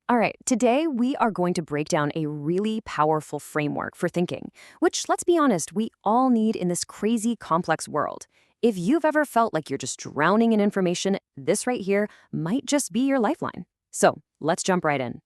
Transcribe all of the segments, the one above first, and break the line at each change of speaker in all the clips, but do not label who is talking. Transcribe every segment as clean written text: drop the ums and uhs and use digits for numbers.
All right, today we are going to break down a really powerful framework for thinking, which, let's be honest, we all need in this crazy, complex world. If you've ever felt like you're just drowning in information, this right here might just be your lifeline. So let's jump right in.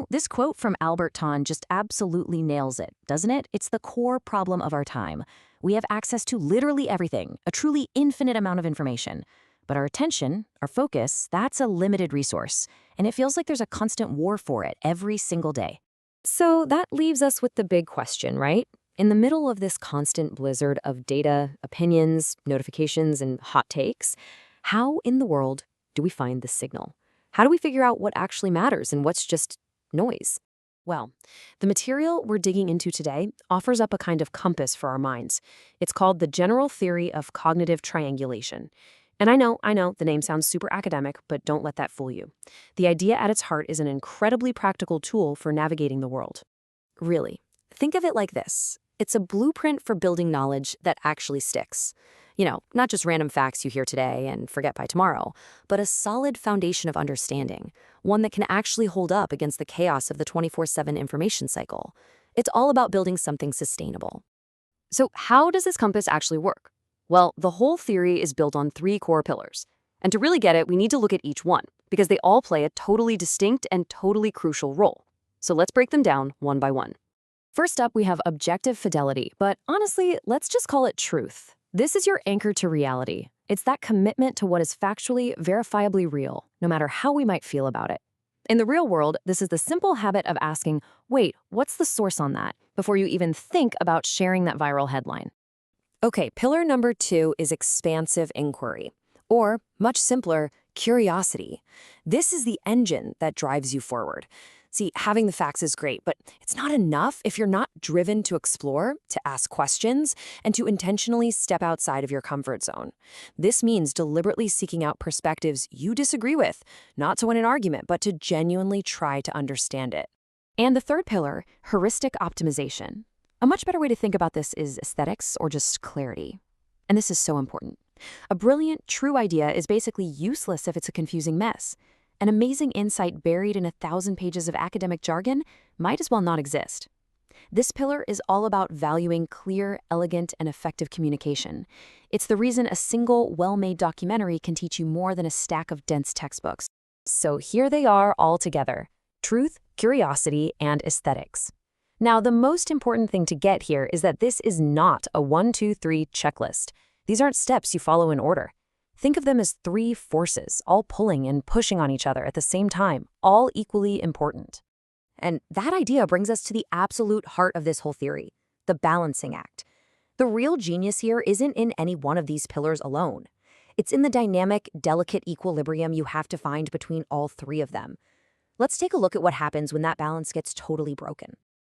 This quote from Albert just absolutely nails it, doesn't it? It's the core problem of our time. We have access to literally everything, a truly infinite amount of information. But our attention, our focus, that's a limited resource. And it feels like there's a constant war for it every single day. So that leaves us with the big question, right? In the middle of this constant blizzard of data, opinions, notifications, and hot takes, how in the world do we find the signal? How do we figure out what actually matters and what's just noise? Well, the material we're digging into today offers up a kind of compass for our minds. It's called the General Theory of Cognitive Triangulation. And I know, the name sounds super academic, but don't let that fool you. The idea at its heart is an incredibly practical tool for navigating the world. Really, think of it like this. It's a blueprint for building knowledge that actually sticks. Not just random facts you hear today and forget by tomorrow, but a solid foundation of understanding, one that can actually hold up against the chaos of the 24/7 information cycle. It's all about building something sustainable. So how does this compass actually work? Well, the whole theory is built on three core pillars. And to really get it, we need to look at each one, because they all play a totally distinct and totally crucial role. So let's break them down one by one. First up, we have objective fidelity, but honestly, let's just call it truth. This is your anchor to reality. It's that commitment to what is factually, verifiably real, no matter how we might feel about it. In the real world, this is the simple habit of asking, wait, what's the source on that, before you even think about sharing that viral headline. Okay, pillar number 2 is expansive inquiry, or much simpler, curiosity. This is the engine that drives you forward. See, having the facts is great, but it's not enough if you're not driven to explore, to ask questions, and to intentionally step outside of your comfort zone. This means deliberately seeking out perspectives you disagree with, not to win an argument, but to genuinely try to understand it. And the third pillar, heuristic optimization. A much better way to think about this is aesthetics or just clarity. And this is so important. A brilliant, true idea is basically useless if it's a confusing mess. An amazing insight buried in 1,000 pages of academic jargon might as well not exist. This pillar is all about valuing clear, elegant, and effective communication. It's the reason a single, well-made documentary can teach you more than a stack of dense textbooks. So here they are all together: truth, curiosity, and aesthetics. Now, the most important thing to get here is that this is not a 1, 2, 3 checklist. These aren't steps you follow in order. Think of them as three forces, all pulling and pushing on each other at the same time, all equally important. And that idea brings us to the absolute heart of this whole theory, the balancing act. The real genius here isn't in any one of these pillars alone. It's in the dynamic, delicate equilibrium you have to find between all three of them. Let's take a look at what happens when that balance gets totally broken.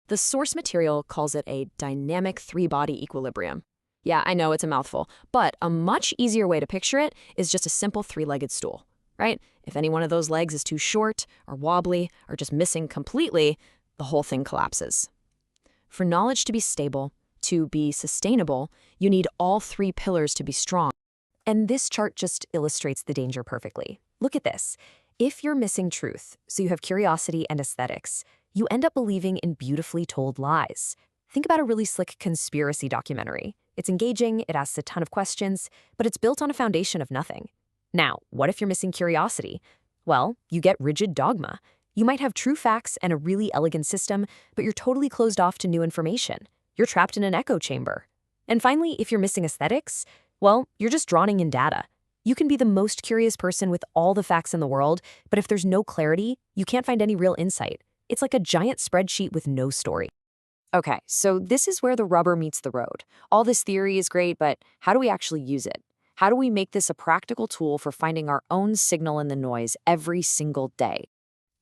The source material calls it a dynamic three-body equilibrium. Yeah, I know it's a mouthful, but a much easier way to picture it is just a simple three-legged stool, right? If any one of those legs is too short or wobbly or just missing completely, the whole thing collapses. For knowledge to be stable, to be sustainable, you need all three pillars to be strong. And this chart just illustrates the danger perfectly. Look at this. If you're missing truth, so you have curiosity and aesthetics, you end up believing in beautifully told lies. Think about a really slick conspiracy documentary. It's engaging, it asks a ton of questions, but it's built on a foundation of nothing. Now, what if you're missing curiosity? Well, you get rigid dogma. You might have true facts and a really elegant system, but you're totally closed off to new information. You're trapped in an echo chamber. And finally, if you're missing aesthetics, well, you're just drowning in data. You can be the most curious person with all the facts in the world, but if there's no clarity, you can't find any real insight. It's like a giant spreadsheet with no story. Okay, so this is where the rubber meets the road. All this theory is great, but how do we actually use it? How do we make this a practical tool for finding our own signal in the noise every single day?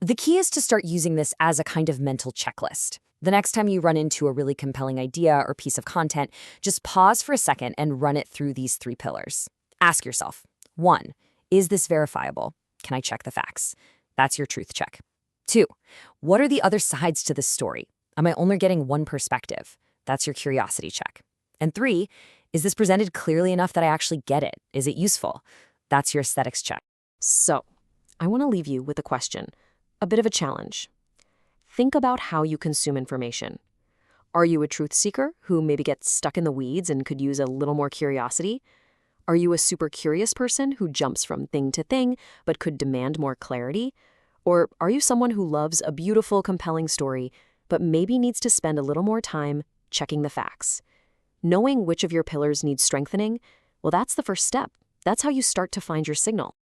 The key is to start using this as a kind of mental checklist. The next time you run into a really compelling idea or piece of content, just pause for a second and run it through these three pillars. Ask yourself, 1, is this verifiable? Can I check the facts? That's your truth check. 2, what are the other sides to this story? Am I only getting one perspective? That's your curiosity check. And 3, is this presented clearly enough that I actually get it? Is it useful? That's your aesthetics check. So, I want to leave you with a question. A bit of a challenge. Think about how you consume information. Are you a truth seeker who maybe gets stuck in the weeds and could use a little more curiosity? Are you a super curious person who jumps from thing to thing but could demand more clarity? Or are you someone who loves a beautiful, compelling story but maybe needs to spend a little more time checking the facts? Knowing which of your pillars needs strengthening, well, that's the first step. That's how you start to find your signal.